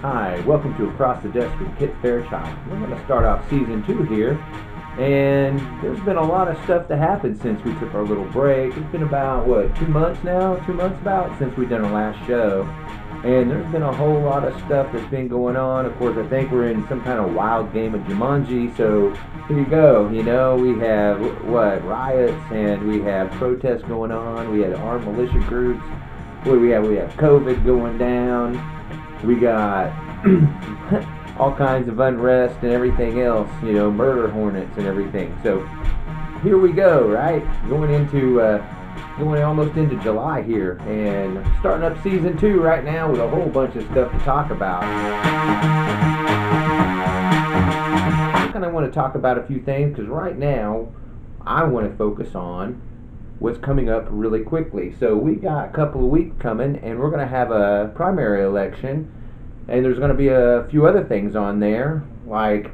Hi, welcome to Across the Desk with Kit Fairchild. We're going to start off season 2 here, and there's been a lot of stuff that happened since we took our little break. It's been about, 2 months now? 2 months about since we done our last show. And there's been a whole lot of stuff that's been going on. Of course, I think we're in some kind of wild game of Jumanji, so here you go. We have, riots, and we have protests going on. We had armed militia groups. What do we have? We have COVID going down. We got all kinds of unrest and everything else, murder hornets and everything. So here we go, right? Going almost into July here, and starting up season 2 right now with a whole bunch of stuff to talk about. I kind of want to talk about a few things because right now I want to focus on what's coming up really quickly. So we got a couple of weeks coming, and we're going to have a primary election, and there's going to be a few other things on there, like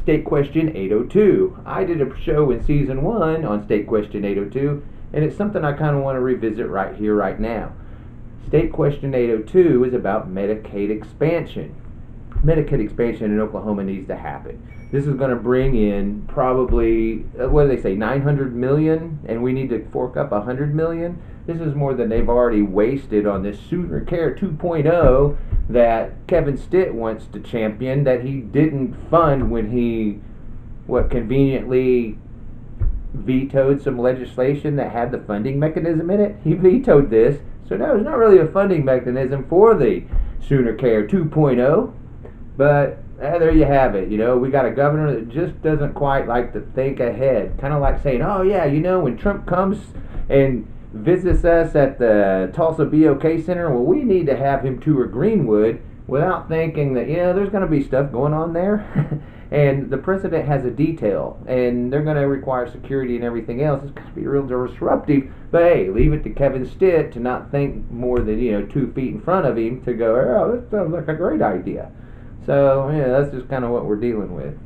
State Question 802. I did a show in season 1 on State Question 802, and it's something I kind of want to revisit right here, right now. State Question 802 is about Medicaid expansion. Medicaid expansion in Oklahoma needs to happen. This is going to bring in probably, what do they say, 900 million, and we need to fork up 100 million. This is more than they've already wasted on this Sooner Care 2.0 that Kevin Stitt wants to champion, that he didn't fund when he, conveniently vetoed some legislation that had the funding mechanism in it. He vetoed this, so now there's not really a funding mechanism for the Sooner Care 2.0. But there you have it. We got a governor that just doesn't quite like to think ahead. Kind of like saying, oh, yeah, when Trump comes and visits us at the Tulsa BOK Center, well, we need to have him tour Greenwood, without thinking that, there's going to be stuff going on there. And the president has a detail, and they're going to require security and everything else. It's going to be real disruptive. But hey, leave it to Kevin Stitt to not think more than 2 feet in front of him to go, oh, that sounds like a great idea. So that's just kind of what we're dealing with.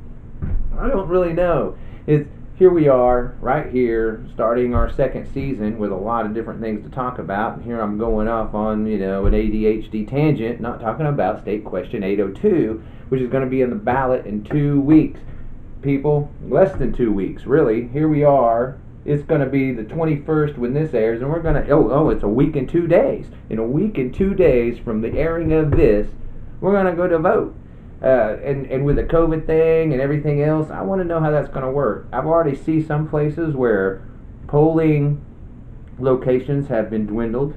I don't really know. Here we are, right here, starting our second season with a lot of different things to talk about. And here I'm going off on an ADHD tangent, not talking about State Question 802, which is going to be in the ballot in 2 weeks. People, less than 2 weeks, really. Here we are. It's going to be the 21st when this airs, and we're going to, it's a week and 2 days. In a week and 2 days from the airing of this, we're going to go to vote. And with the COVID thing and everything else, I want to know how that's going to work. I've already seen some places where polling locations have been dwindled,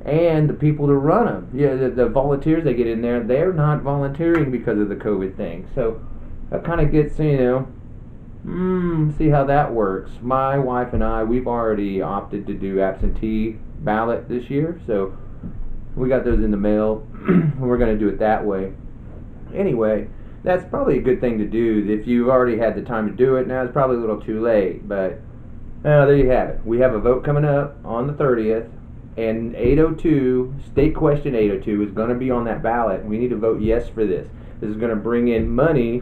and the people to run them, the volunteers they get in there, they're not volunteering because of the COVID thing. So that kind of gets, see how that works. My wife and I, we've already opted to do absentee ballot this year, so we got those in the mail, and we're going to do it that way. Anyway, that's probably a good thing to do. If you've already had the time to do it, now it's probably a little too late. But there you have it. We have a vote coming up on the 30th, and 802, State Question 802, is going to be on that ballot. We need to vote yes for this. This is going to bring in money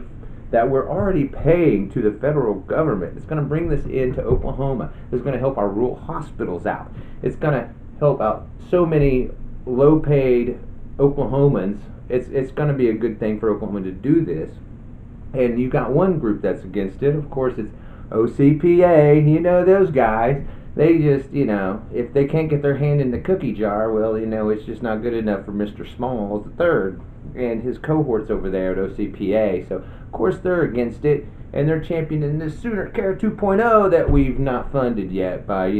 that we're already paying to the federal government. It's going to bring this into Oklahoma. It's going to help our rural hospitals out. It's going to help out so many low-paid Oklahomans. It's going to be a good thing for Oklahoma to do this. And you've got one group that's against it. Of course, it's OCPA. Those guys. They just, if they can't get their hand in the cookie jar, well, it's just not good enough for Mr. Smalls III and his cohorts over there at OCPA. So, of course, they're against it. And they're championing this Sooner Care 2.0 that we've not funded yet by,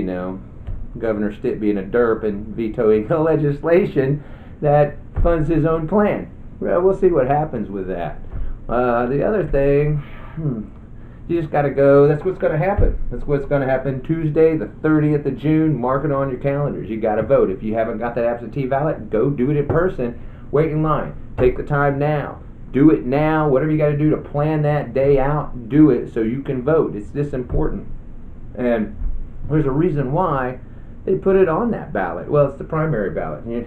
Governor Stitt being a derp and vetoing the legislation that funds his own plan. Well, we'll see what happens with that. The other thing, you just got to go. That's what's going to happen. That's what's going to happen Tuesday, the 30th of June. Mark it on your calendars. You got to vote. If you haven't got that absentee ballot, go do it in person. Wait in line. Take the time now. Do it now. Whatever you got to do to plan that day out, do it so you can vote. It's this important. And there's a reason why they put it on that ballot. Well, it's the primary ballot. If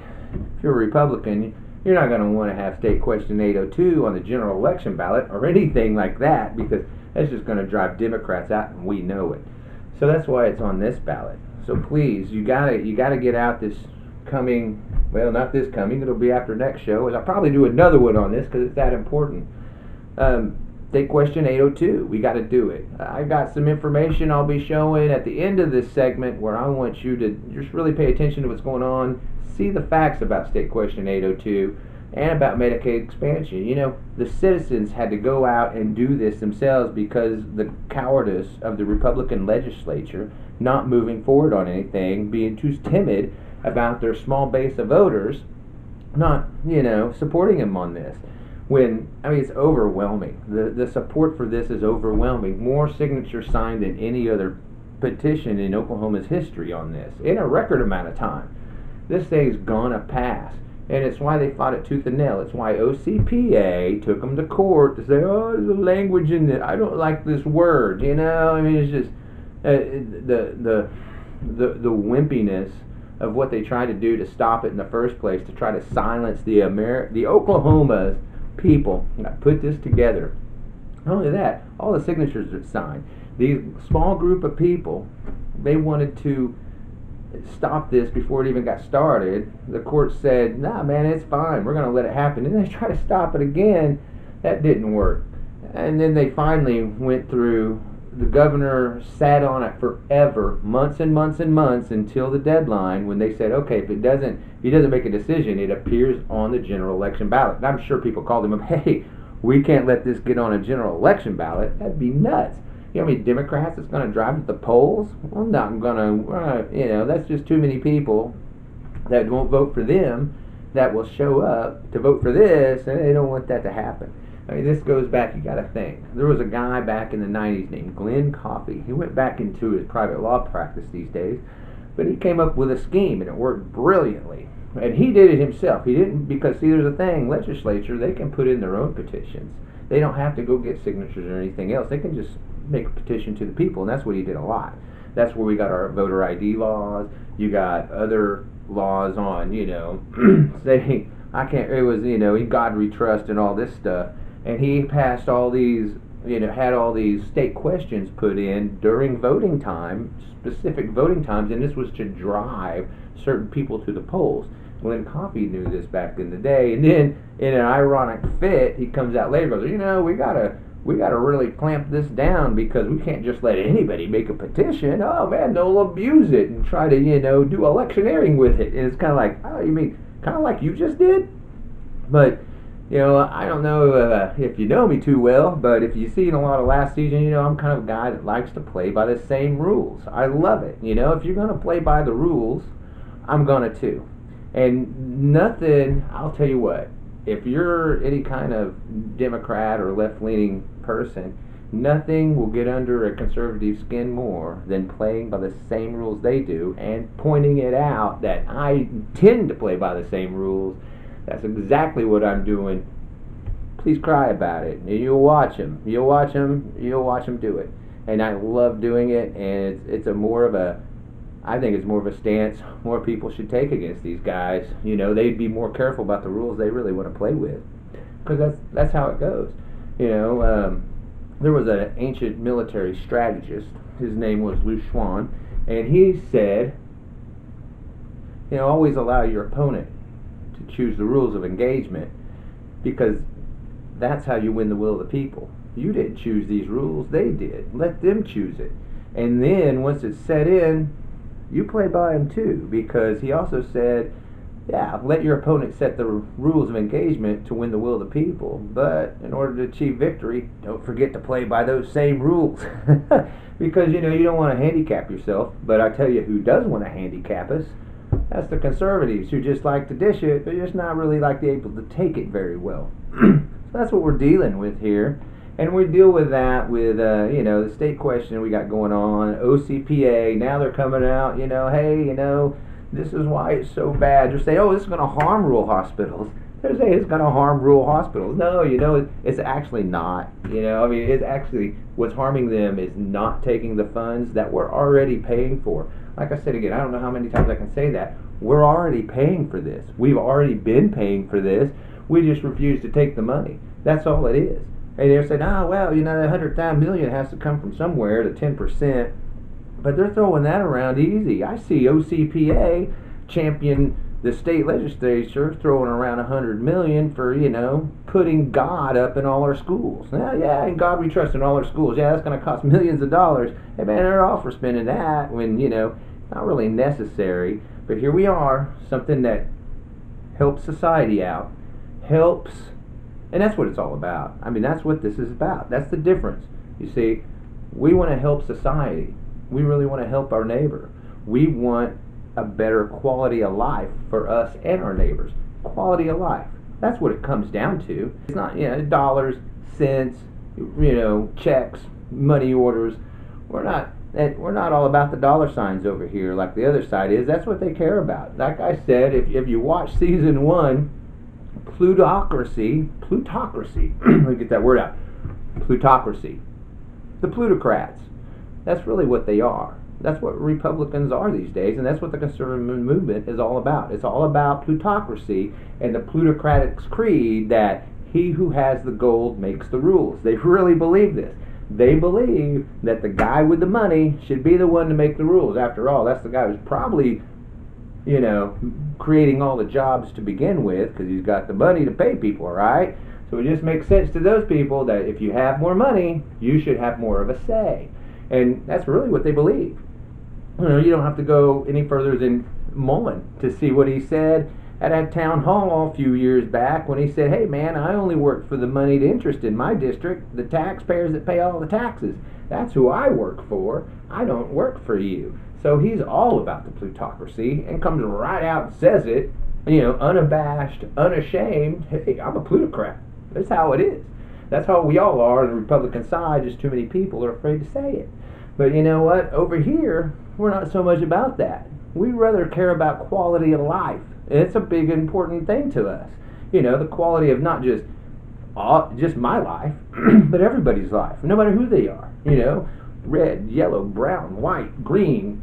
you're a Republican, you're not going to want to have State Question 802 on the general election ballot or anything like that, because that's just going to drive Democrats out, and we know it. So that's why it's on this ballot. So please, you gotta get out this coming well, not this coming, it'll be after next show, is I'll probably do another one on this because it's that important. State question 802. We got to do it. I got some information I'll be showing at the end of this segment where I want you to just really pay attention to what's going on, see the facts about state question 802 and about Medicaid expansion. You know, the citizens had to go out and do this themselves because the cowardice of the Republican legislature not moving forward on anything, being too timid about their small base of voters, not, supporting them on this. It's overwhelming. The support for this is overwhelming. More signatures signed than any other petition in Oklahoma's history on this in a record amount of time. This thing's gonna pass. And it's why they fought it tooth and nail. It's why OCPA took them to court to say, oh, there's a language in it. I don't like this word. It's just the wimpiness of what they tried to do to stop it in the first place, to try to silence the Oklahoma's people that put this together. Not only that, all the signatures are signed. These small group of people, they wanted to stop this before it even got started. The court said, nah, man, it's fine. We're going to let it happen. And they tried to stop it again. That didn't work. And then they finally went through. The governor sat on it forever, months and months and months, until the deadline when they said, okay, if he doesn't make a decision, it appears on the general election ballot. And I'm sure people called him up, hey, we can't let this get on a general election ballot. That'd be nuts. You know how many Democrats it's going to drive to the polls? Well, not going to, that's just too many people that won't vote for them that will show up to vote for this, and they don't want that to happen. This goes back, you got to think. There was a guy back in the 90s named Glenn Coffey. He went back into his private law practice these days, but he came up with a scheme, and it worked brilliantly. And he did it himself. He didn't, because, see, there's a thing, legislature, they can put in their own petitions. They don't have to go get signatures or anything else. They can just make a petition to the people, and that's what he did a lot. That's where we got our voter ID laws. You got other laws on, saying, in God we trust and all this stuff. And he passed all these, had all these state questions put in during voting time, specific voting times, and this was to drive certain people to the polls. Glenn Coffey knew this back in the day, and then in an ironic fit, he comes out later and goes, we gotta really clamp this down because we can't just let anybody make a petition. Oh man, they'll abuse it and try to, do electioneering with it. And it's kind of like, oh, you mean kind of like you just did? But I don't know if you know me too well, but if you've seen a lot of last season, I'm kind of a guy that likes to play by the same rules. I love it. If you're going to play by the rules, I'm going to too. And nothing, I'll tell you what, if you're any kind of Democrat or left-leaning person, nothing will get under a conservative skin more than playing by the same rules they do and pointing it out that I tend to play by the same rules. That's exactly what I'm doing. Please cry about it. You'll watch them. You'll watch them do it. And I love doing it. And I think it's more of a stance more people should take against these guys. They'd be more careful about the rules they really want to play with, because that's how it goes. There was an ancient military strategist. His name was Lu Xuan, and he said, always allow your opponent to choose the rules of engagement, because that's how you win the will of the people. You didn't choose these rules, they did. Let them choose it. And then once it's set in, you play by them too, because he also said, yeah, let your opponent set the rules of engagement to win the will of the people, but in order to achieve victory, don't forget to play by those same rules. Because you don't want to handicap yourself. But I tell you who does want to handicap us, that's the conservatives, who just like to dish it, but just not really like to able to take it very well. So that's what we're dealing with here. And we deal with that with, the state question we got going on, OCPA. Now they're coming out, hey, this is why it's so bad. They're saying, oh, this is going to harm rural hospitals. They're saying it's going to harm rural hospitals. No, it's actually not. It's actually, what's harming them is not taking the funds that we're already paying for. Like I said again, I don't know how many times I can say that. We're already paying for this. We've already been paying for this. We just refuse to take the money. That's all it is. And they're saying, that $100 million has to come from somewhere, the 10%. But they're throwing that around easy. I see OCPA champion the state legislature throwing around $100 million for, putting God up in all our schools. Now, yeah, in God we trust in all our schools. Yeah, that's going to cost millions of dollars. Hey man, they're all for spending that when, not really necessary. But here we are, something that helps society out, helps, and that's what it's all about. I mean, that's what this is about. That's the difference. You see, we want to help society. We really want to help our neighbor. We want a better quality of life for us and our neighbors. Quality of life. That's what it comes down to. It's not, dollars, cents, checks, money orders. We're not all about the dollar signs over here like the other side is. That's what they care about. Like I said, if you watch season 1, Plutocracy, let me get that word out. Plutocracy. The Plutocrats. That's really what they are. That's what Republicans are these days, and that's what the conservative movement is all about. It's all about plutocracy and the plutocratic creed that he who has the gold makes the rules. They really believe this. They believe that the guy with the money should be the one to make the rules. After all, that's the guy who's probably, creating all the jobs to begin with because he's got the money to pay people, right? So it just makes sense to those people that if you have more money, you should have more of a say. And that's really what they believe. You don't have to go any further than Mullen to see what he said at a town hall a few years back when he said, hey man, I only work for the moneyed interest in my district, the taxpayers that pay all the taxes. That's who I work for. I don't work for you. So he's all about the plutocracy and comes right out and says it, unabashed, unashamed. Hey, I'm a plutocrat. That's how it is. That's how we all are on the Republican side. Just too many people are afraid to say it. But you know what? Over here, we're not so much about that. We rather care about quality of life. It's a big, important thing to us. The quality of not just my life, but everybody's life, no matter who they are. Red, yellow, brown, white, green,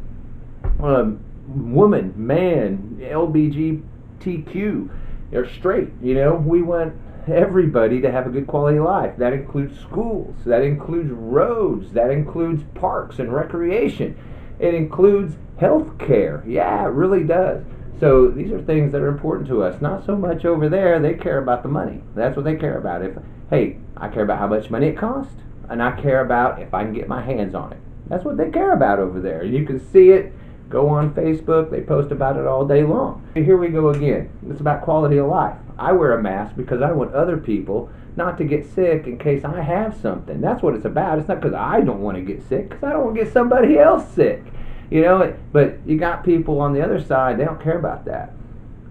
woman, man, LGBTQ, or straight. We want everybody to have a good quality of life. That includes schools, that includes roads, that includes parks and recreation. It includes health care. Yeah, it really does. So these are things that are important to us. Not so much over there. They care about the money. That's what they care about. I care about how much money it costs, and I care about if I can get my hands on it. That's what they care about over there. You can see it. Go on Facebook. They post about it all day long. Here we go again. It's about quality of life. I wear a mask because I want other people not to get sick in case I have something. That's what it's about. It's not because I don't want to get sick, because I don't want to get somebody else sick. But you got people on the other side, they don't care about that.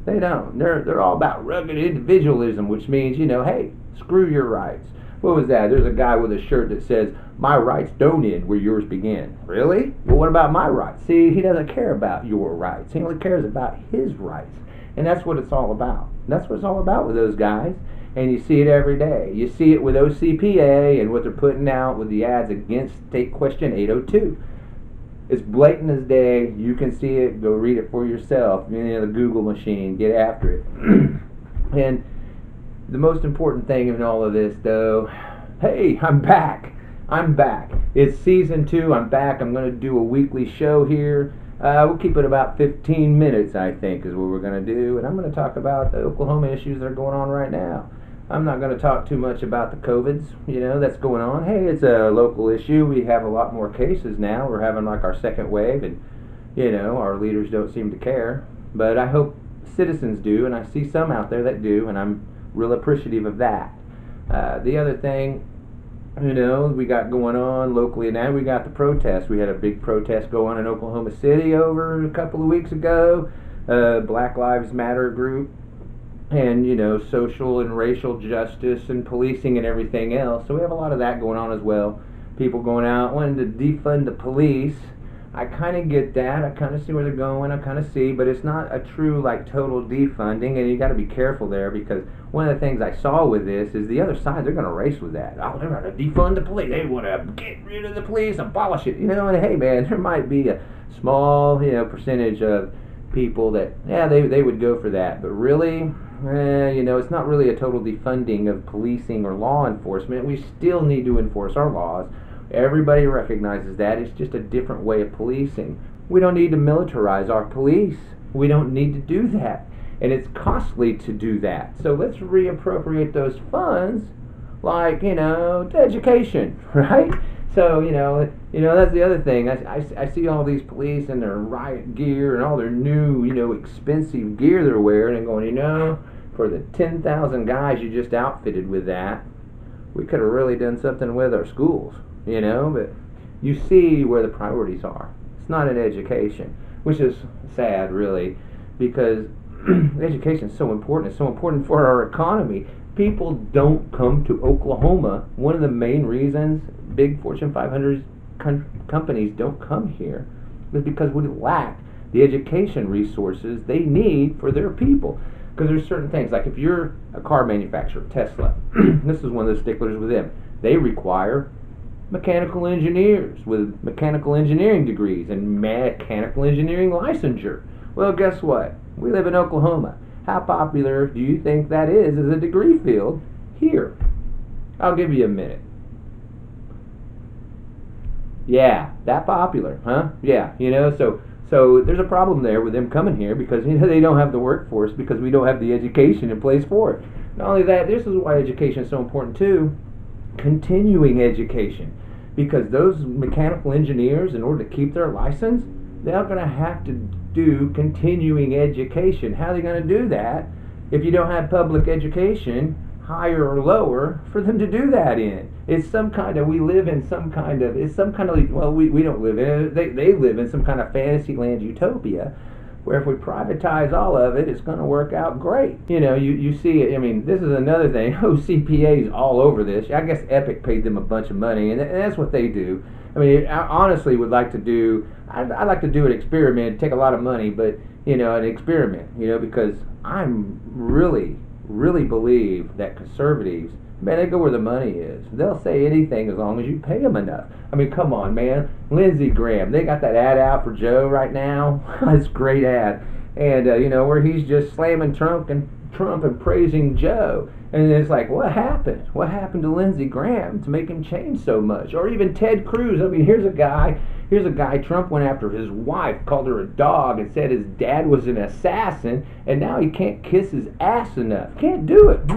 They don't. They're all about rugged individualism, which means, hey, screw your rights. What was that? There's a guy with a shirt that says, my rights don't end where yours begin. Really? Well, what about my rights? See, he doesn't care about your rights. He only cares about his rights. And that's what it's all about. That's what it's all about with those guys. And you see it every day. You see it with OCPA and what they're putting out with the ads against State Question 802. It's blatant as day. You can see it. Go read it for yourself. The Google machine. Get after it. And the most important thing in all of this, though, hey, I'm back. It's season 2. I'm back. I'm going to do a weekly show here. We'll keep it about 15 minutes, I think, is what we're going to do. And I'm going to talk about the Oklahoma issues that are going on right now. I'm not going to talk too much about the COVIDs, that's going on. Hey, it's a local issue. We have a lot more cases now. We're having like our second wave, and, our leaders don't seem to care. But I hope citizens do, and I see some out there that do, and I'm real appreciative of that. The other thing, we got going on locally now, we got the protests. We had a big protest go on in Oklahoma City over a couple of weeks ago. Black Lives Matter group. And, social and racial justice and policing and everything else. So we have a lot of that going on as well. People going out wanting to defund the police. I kind of get that. I kind of see where they're going. I kind of see. But it's not a true, total defunding. And you got to be careful there, because one of the things I saw with this is the other side, they're going to race with that. Oh, they're going to defund the police. They want to get rid of the police, abolish it. And hey, man, there might be a small, percentage of people that, they would go for that. But really, it's not really a total defunding of policing or law enforcement. We still need to enforce our laws. Everybody recognizes that. It's just a different way of policing. We don't need to militarize our police. We don't need to do that. and it's costly to do that. So let's reappropriate those funds, like, to education, right? So that's the other thing. I see all these police in their riot gear and all their new expensive gear they're wearing, and going, for the 10,000 guys you just outfitted with that, we could have really done something with our schools, But you see where the priorities are. It's not in education, which is sad, really, because education is so important. It's so important for our economy. People don't come to Oklahoma. One of the main reasons big Fortune 500 companies don't come here is because we lack the education resources they need for their people. Because there's certain things, like if you're a car manufacturer, Tesla, this is one of the sticklers with them. They require mechanical engineers with mechanical engineering degrees and mechanical engineering licensure. Well, guess what? We live in Oklahoma. How popular do you think that is as a degree field here? I'll give you a minute. Yeah, that popular, huh? Yeah, so there's a problem there with them coming here because they don't have the workforce because we don't have the education in place for it. Not only that, this is why education is so important too. Continuing education, because those mechanical engineers, in order to keep their license, they're going to have to do continuing education. How are they going to do that if you don't have public education, higher or lower, for them to do that in? It's some kind of, we live in some kind of, it's some kind of, well, we don't live in it, they live in some kind of fantasy land utopia, where if we privatize all of it, it's going to work out great. You see it. I mean, this is another thing. CPA's all over this. I guess Epic paid them a bunch of money, and that's what they do. I mean, I honestly would like to do, I'd like to do an experiment, take a lot of money, but, an experiment, because I'm really believe that conservatives, man, they go where the money is. They'll say anything as long as you pay them enough. I mean, come on, man. Lindsey Graham, they got that ad out for Joe right now. It's a great ad. And, where he's just slamming Trump and praising Joe. And it's like, what happened? What happened to Lindsey Graham to make him change so much? Or even Ted Cruz. I mean, here's a guy Trump went after his wife, called her a dog, and said his dad was an assassin, and now he can't kiss his ass enough. Can't do it.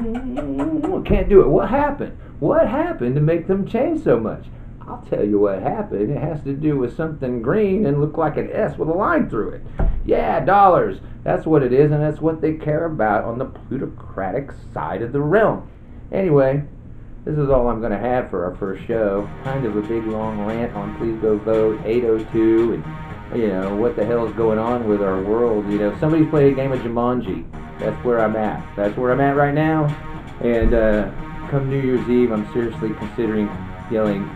Can't do it. What happened? What happened to make them change so much? I'll tell you what happened. It has to do with something green and look like an S with a line through it. Yeah, dollars. That's what it is, and that's what they care about on the plutocratic side of the realm. Anyway, this is all I'm going to have for our first show. Kind of a big long rant on Please Go Vote, 802, and what the hell is going on with our world. Somebody's played a game of Jumanji. That's where I'm at. That's where I'm at right now. And come New Year's Eve, I'm seriously considering yelling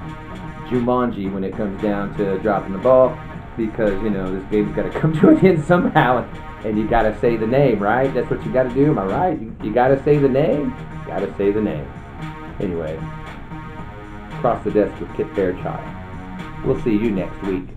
Jumanji when it comes down to dropping the ball, because this game's got to come to an end somehow, and you got to say the name, right? That's what you got to do. Am I right? You got to say the name. Got to say the name. Anyway, Cross the Desk with Kit Fairchild. We'll see you next week.